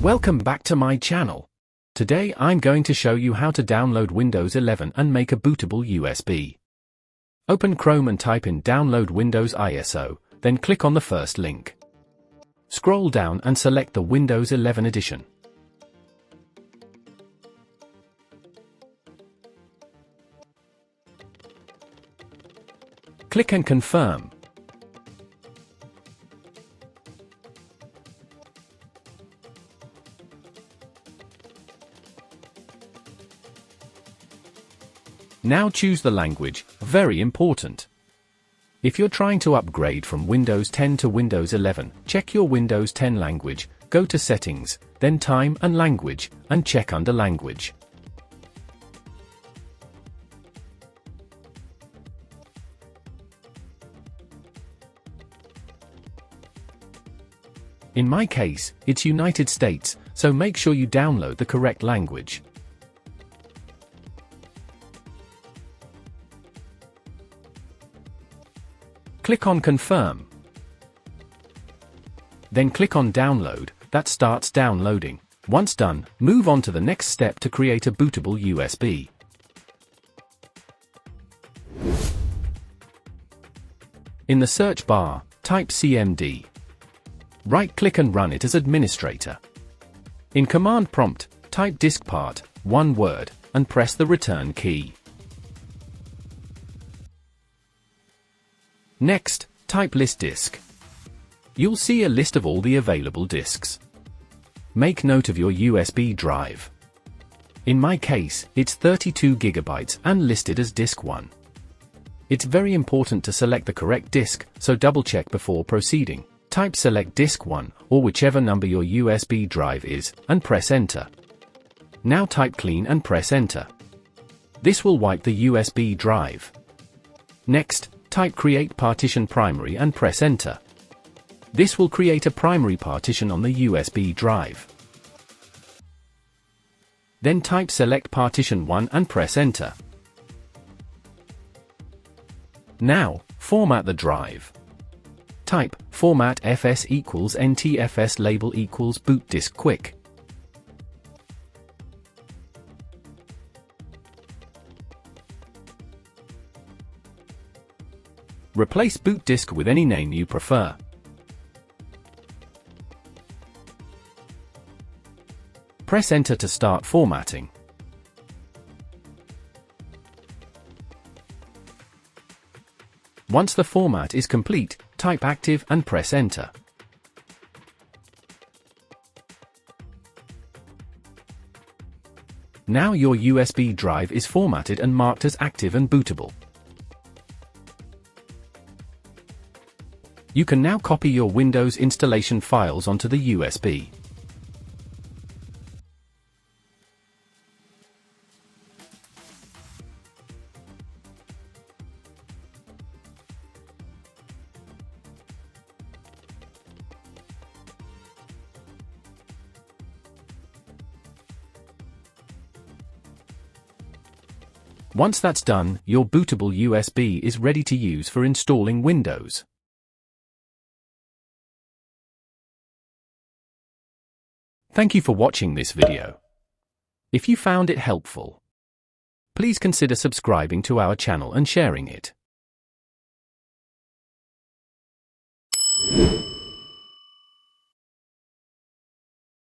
Welcome back to my channel. Today I'm going to show you how to download Windows 11 and make a bootable USB. Open Chrome and type in Download Windows ISO, then click on the first link. Scroll down and select the Windows 11 edition. Click and confirm. Now choose the language, very important. If you're trying to upgrade from Windows 10 to Windows 11, check your Windows 10 language, go to Settings, then Time and Language, and check under Language. In my case, it's United States, so make sure you download the correct language. Click on Confirm. Then click on Download. That starts downloading. Once done, move on to the next step to create a bootable USB. In the search bar, type CMD. Right-click and run it as administrator. In command prompt, type DiskPart, one word, and press the return key. Next, type list disk. You'll see a list of all the available disks. Make note of your USB drive. In my case, it's 32 GB and listed as disk 1. It's very important to select the correct disk, so double-check before proceeding. Type select disk 1, or whichever number your USB drive is, and press enter. Now type clean and press enter. This will wipe the USB drive. Next, type create partition primary and press enter. This will create a primary partition on the USB drive. Then type select partition 1 and press enter. Now, format the drive. Type format fs equals ntfs label equals boot disk quick. Replace boot disk with any name you prefer. Press enter to start formatting. Once the format is complete, type active and press enter. Now your USB drive is formatted and marked as active and bootable. You can now copy your Windows installation files onto the USB. Once that's done, your bootable USB is ready to use for installing Windows. Thank you for watching this video. If you found it helpful, please consider subscribing to our channel and sharing it.